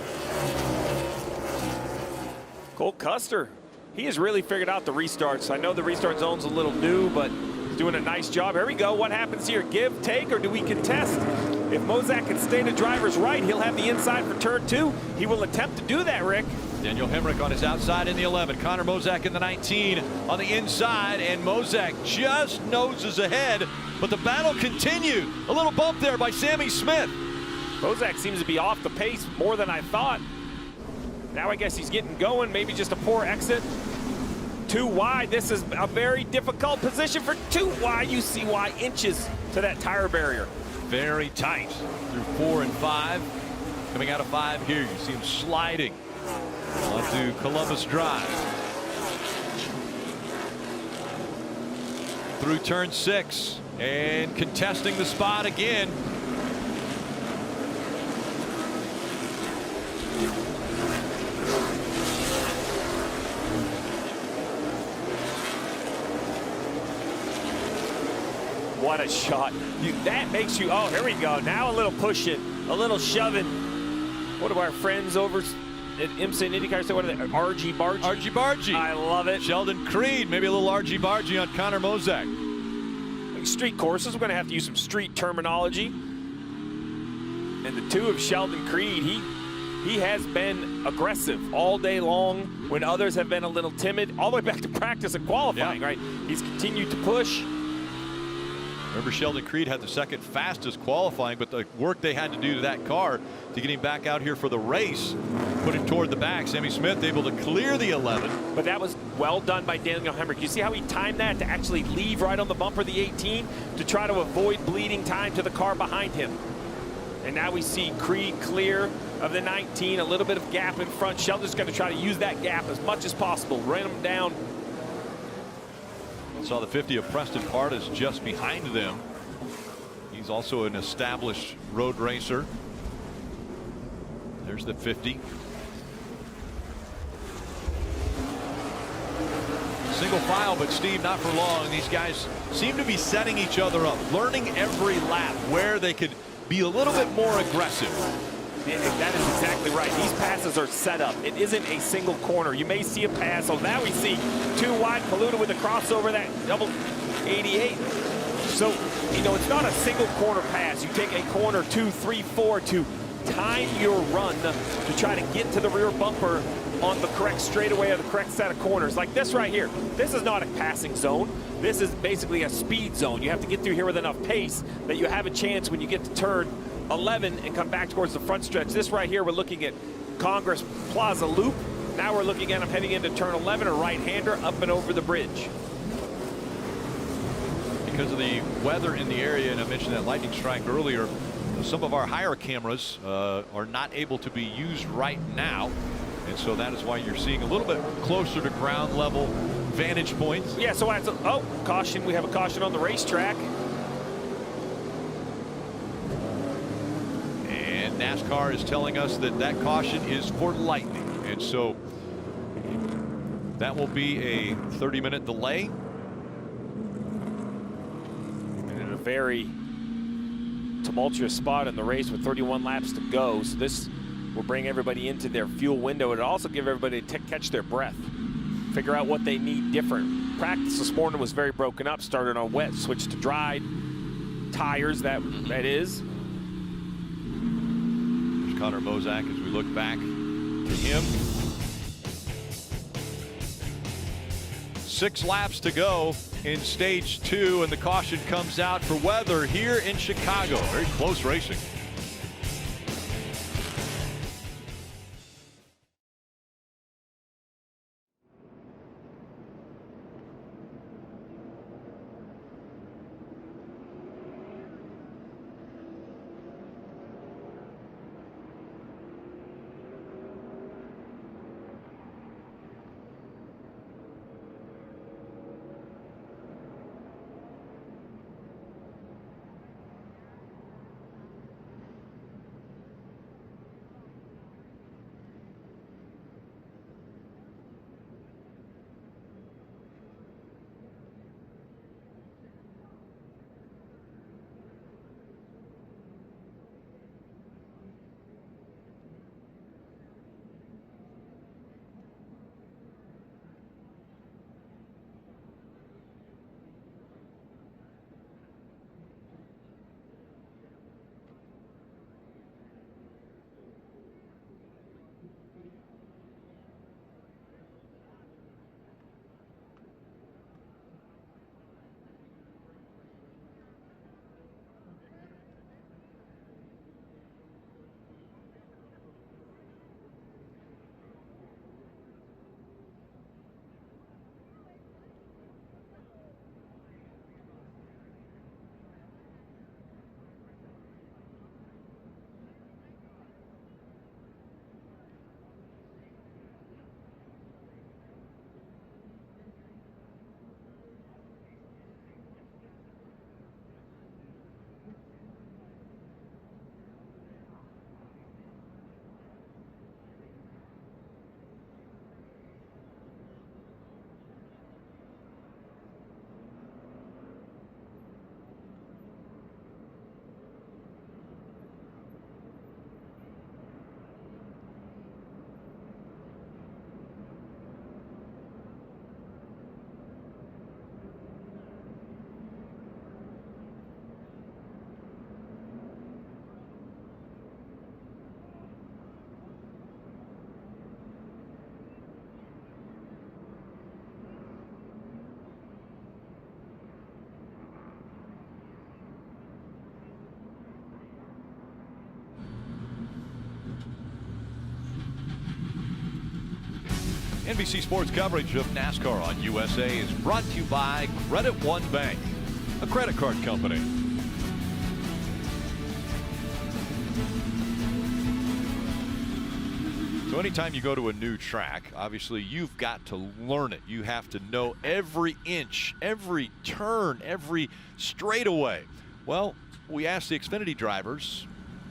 Cole Custer, he has really figured out the restarts. I know the restart zone's a little new, but he's doing a nice job. Here we go. What happens here? Give, take, or do we contest? If Mozak can stay to driver's right, he'll have the inside for turn 2. He will attempt to do that, Rick. Daniel Hemrick on his outside in the 11. Connor Mozak in the 19 on the inside, and Mozak just noses ahead, but the battle continued. A little bump there by Sammy Smith. Mozak seems to be off the pace more than I thought. Now I guess he's getting going, maybe just a poor exit. 2 wide, this is a very difficult position for 2 wide. You see why inches to that tire barrier. Very tight through 4 and 5. Coming out of 5 here, you see him sliding onto Columbus Drive. Through turn 6 and contesting the spot again. What a shot. That makes you, oh, here we go. Now a little pushing, a little shoving. What do our friends over at IMSA and IndyCar say? What are they? RG Bargy? RG Bargy. I love it. Sheldon Creed, maybe a little RG Bargy on Connor Mozak. Like street courses, we're going to have to use some street terminology. And the 2 of Sheldon Creed, he has been aggressive all day long when others have been a little timid, all the way back to practice and qualifying, right? He's continued to push. Remember, Sheldon Creed had the second fastest qualifying, but the work they had to do to that car to get him back out here for the race put him toward the back. Sammy Smith able to clear the 11. But that was well done by Daniel Hemrick. You see how he timed that to actually leave right on the bumper of the 18 to try to avoid bleeding time to the car behind him. And now we see Creed clear of the 19, a little bit of gap in front. Sheldon's going to try to use that gap as much as possible, run him down. Saw the 50 of Preston Partis just behind them. He's also an established road racer. There's the 50. Single file, but Steve, not for long. These guys seem to be setting each other up, learning every lap where they could be a little bit more aggressive. That is exactly right. These passes are set up. It isn't a single corner. You may see a pass. So now we see 2 wide. Paludo with the crossover, that double 88. So, you know, it's not a single corner pass. You take a corner 2, 3, 4 to time your run to try to get to the rear bumper on the correct straightaway or the correct set of corners. Like this right here. This is not a passing zone. This is basically a speed zone. You have to get through here with enough pace that you have a chance when you get to turn 11 and come back towards the front stretch. This right here, we're looking at Congress Plaza Loop. Now we're looking at him heading into turn 11, a right-hander up and over the bridge. Because of the weather in the area, and I mentioned that lightning strike earlier, some of our higher cameras are not able to be used right now. And so that is why you're seeing a little bit closer to ground level vantage points. Yeah, so oh, caution. We have a caution on the racetrack. And NASCAR is telling us that that caution is for lightning. And so that will be a 30-minute delay. And in a very tumultuous spot in the race with 31 laps to go. So this will bring everybody into their fuel window. It'll also give everybody to catch their breath, figure out what they need different. Practice this morning was very broken up, started on wet, switched to dried tires, that is. There's Connor Mozak as we look back to him. 6 laps to go in stage 2, and the caution comes out for weather here in Chicago. Very close racing. NBC Sports coverage of NASCAR on USA is brought to you by Credit One Bank, a credit card company. So anytime you go to a new track, obviously you've got to learn it. You have to know every inch, every turn, every straightaway. Well, we asked the Xfinity drivers,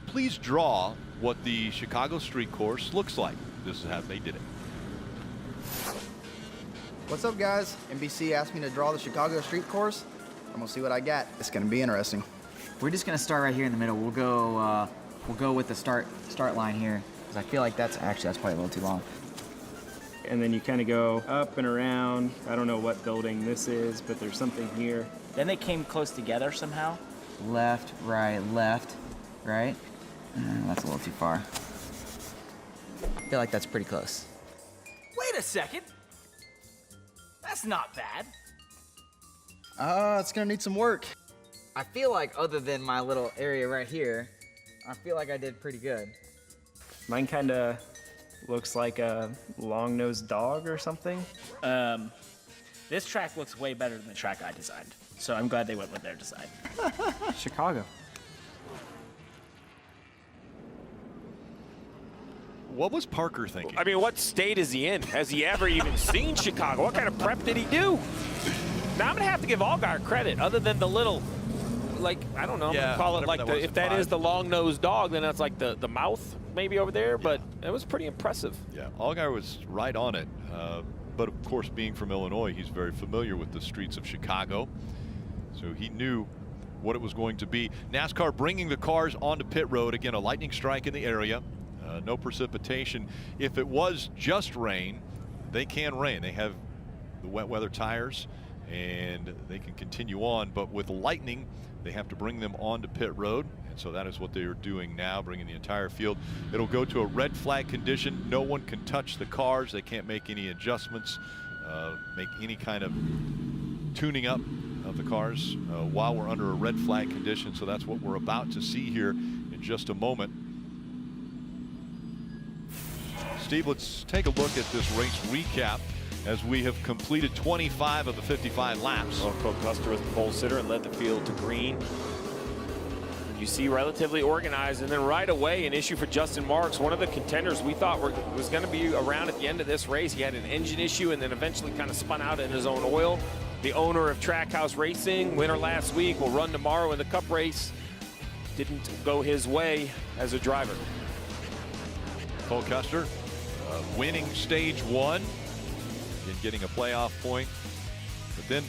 please draw what the Chicago street course looks like. This is how they did it. What's up, guys? NBC asked me to draw the Chicago street course. I'm gonna see what I got. It's gonna be interesting. We're just gonna start right here in the middle. We'll go with the start line here, because I feel like that's probably a little too long. And then you kind of go up and around. I don't know what building this is, but there's something here. Then they came close together somehow. Left, right, right. That's a little too far. I feel like that's pretty close. a second. That's not bad. It's gonna need some work. I feel like other than my little area right here, I feel like I did pretty good. Mine kind of looks like a long-nosed dog or something. This track looks way better than the track I designed, so I'm glad they went with their design. Chicago. What was Parker thinking? I mean, what state is he in? Has he ever even seen Chicago? What kind of prep did he do? Now I'm gonna have to give Allgaier credit, other than the little, like, I don't know, I'm gonna call it like the, if that is the long-nosed dog, then that's like the mouth maybe over there, but it was pretty impressive. Yeah, Allgaier was right on it. But of course, being from Illinois, he's very familiar with the streets of Chicago. So he knew what it was going to be. NASCAR bringing the cars onto pit road. Again, a lightning strike in the area. No precipitation. If it was just rain, they can rain. They have the wet weather tires and they can continue on. But with lightning, they have to bring them onto pit road. And so that is what they are doing now, bringing the entire field. It'll go to a red flag condition. No one can touch the cars. They can't make any adjustments, make any kind of tuning up of the cars while we're under a red flag condition. So that's what we're about to see here in just a moment. Steve, let's take a look at this race recap as we have completed 25 of the 55 laps. Cole Custer was the pole sitter and led the field to green. You see relatively organized, and then right away an issue for Justin Marks, one of the contenders we thought was going to be around at the end of this race. He had an engine issue and then eventually kind of spun out in his own oil. The owner of Trackhouse Racing, winner last week, will run tomorrow in the Cup race. Didn't go his way as a driver. Cole Custer winning stage one and getting a playoff point, but then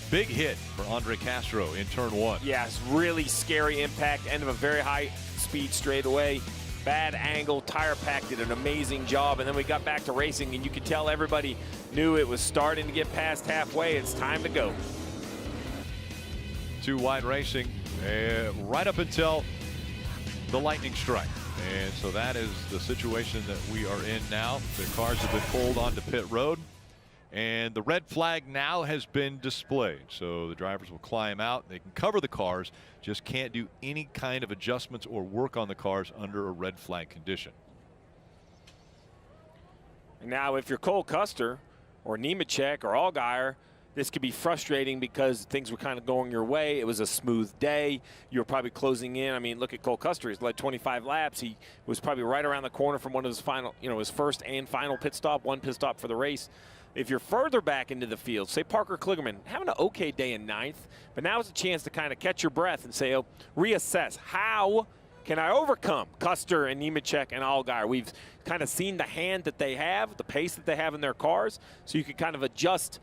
big hit for Andre Castro in turn one. Yes, really scary impact, end of a very high speed straightaway. Bad angle, tire pack did an amazing job, and then we got back to racing, and you could tell everybody knew it was starting to get past halfway. It's time to go. Too wide racing right up until the lightning strike. And so that is the situation that we are in now. The cars have been pulled onto pit road, and the red flag now has been displayed. So the drivers will climb out. They can cover the cars, just can't do any kind of adjustments or work on the cars under a red flag condition. Now, if you're Cole Custer or Nemechek or Allgaier, this could be frustrating because things were kind of going your way. It was a smooth day. You were probably closing in. I mean, look at Cole Custer. He's led 25 laps. He was probably right around the corner from one of his final, his first and final pit stop, one pit stop for the race. If you're further back into the field, say Parker Kligerman, having an okay day in ninth, but now is a chance to kind of catch your breath and say, reassess. How can I overcome Custer and Nemechek and Allgaier? We've kind of seen the hand that they have, the pace that they have in their cars, so you can kind of adjust.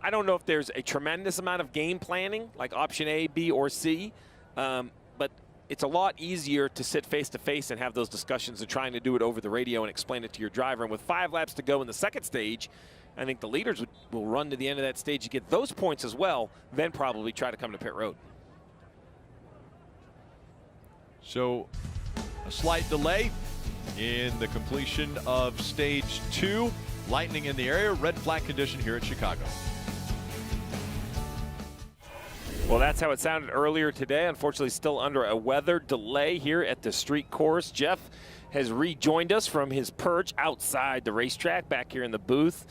I don't know if there's a tremendous amount of game planning, like option A, B, or C, but it's a lot easier to sit face-to-face and have those discussions than trying to do it over the radio and explain it to your driver. And with 5 laps to go in the second stage, I think the leaders will run to the end of that stage to get those points as well, then probably try to come to pit road. So a slight delay in the completion of stage 2. Lightning in the area, red flag condition here at Chicago. Well, that's how it sounded earlier today. Unfortunately, still under a weather delay here at the street course. Jeff has rejoined us from his perch outside the racetrack back here in the booth.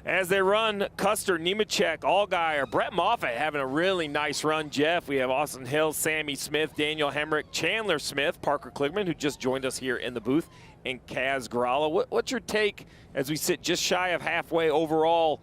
As they run, Custer, Nemechek, Allgaier, Brett Moffitt having a really nice run, Jeff. We have Austin Hill, Sammy Smith, Daniel Hemrick, Chandler Smith, Parker Kligerman, who just joined us here in the booth, and Kaz Gralla. What's your take as we sit just shy of halfway overall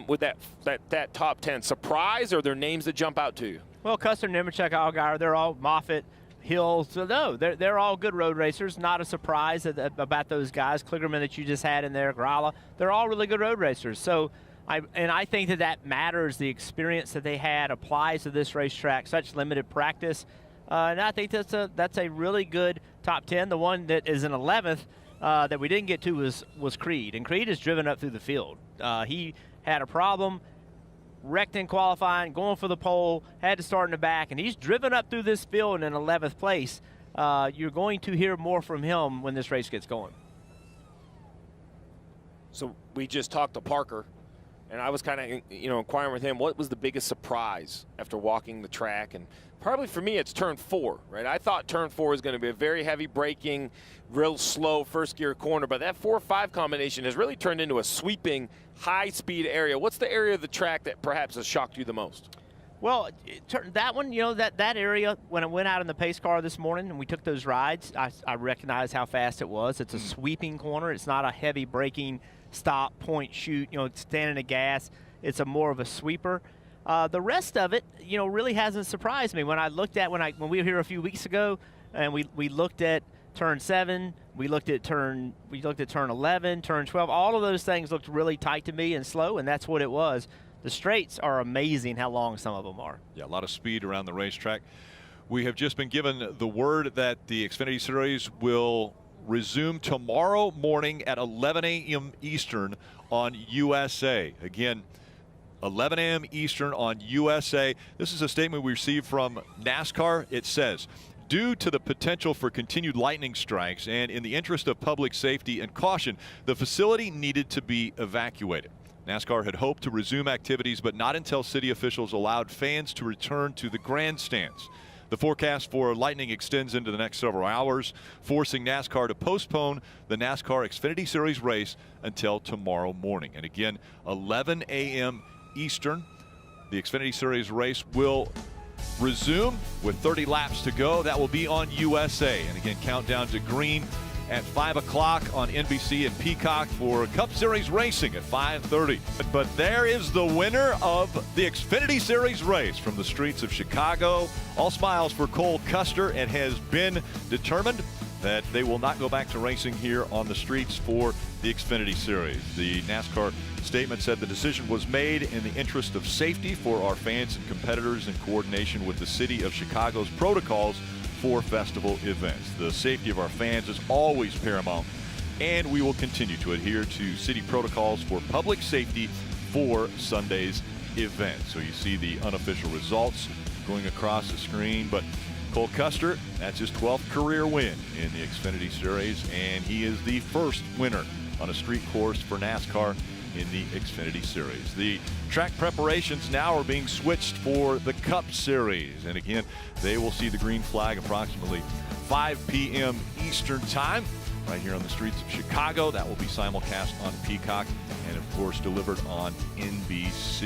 with that top 10? Surprise, or are there names that jump out to you? Well, Custer, Nemechek, Allgaier, they're all Moffitt, Hill. So no, they're all good road racers. Not a surprise about those guys. Kligerman that you just had in there, Gralla, they're all really good road racers. So I think that matters. The experience that they had applies to this racetrack, such limited practice. And I think that's a really good top 10. The one that is in 11th that we didn't get to was Creed. And Creed is driven up through the field. He had a problem, wrecked in qualifying, going for the pole, had to start in the back, and he's driven up through this field in 11th place. You're going to hear more from him when this race gets going. So we just talked to Parker, and I was kind of, inquiring with him, what was the biggest surprise after walking the track? And probably for me, it's turn 4, right? I thought turn 4 was going to be a very heavy braking, real slow first gear corner, but that 4-5 combination has really turned into a sweeping, high-speed area. What's the area of the track that perhaps has shocked you the most? Well, that one, that area, when I went out in the pace car this morning and we took those rides, I recognized how fast it was. It's a sweeping corner. It's not a heavy braking, stop, point, shoot, standing to gas. It's more of a sweeper. The rest of it, really hasn't surprised me. When I looked at, when we were here a few weeks ago and we looked at turn 7, we looked at turn 11, turn 12, all of those things looked really tight to me and slow, and that's what it was. The straights are amazing how long some of them are. Yeah, a lot of speed around the racetrack. We have just been given the word that the Xfinity Series will resume tomorrow morning at 11 a.m. Eastern on USA. Again, 11 a.m. Eastern on USA. This is a statement we received from NASCAR. It says, due to the potential for continued lightning strikes and in the interest of public safety and caution, the facility needed to be evacuated. NASCAR had hoped to resume activities, but not until city officials allowed fans to return to the grandstands. The forecast for lightning extends into the next several hours, forcing NASCAR to postpone the NASCAR Xfinity Series race until tomorrow morning. And again, 11 a.m. Eastern, the Xfinity Series race will resume with 30 laps to go. That will be on USA. And again, countdown to green at 5 o'clock on NBC and Peacock for Cup Series racing at 5:30. But there is the winner of the Xfinity Series race from the streets of Chicago. All smiles for Cole Custer. It has been determined that they will not go back to racing here on the streets for the Xfinity Series. The NASCAR statement said the decision was made in the interest of safety for our fans and competitors in coordination with the city of Chicago's protocols for festival events. The safety of our fans is always paramount, and we will continue to adhere to city protocols for public safety for Sunday's event. So you see the unofficial results going across the screen, but Cole Custer, that's his 12th career win in the Xfinity Series, and he is the first winner on a street course for NASCAR in the Xfinity Series. The track preparations now are being switched for the Cup Series, and again, they will see the green flag approximately 5 p.m. Eastern time right here on the streets of Chicago. That will be simulcast on Peacock and of course delivered on NBC.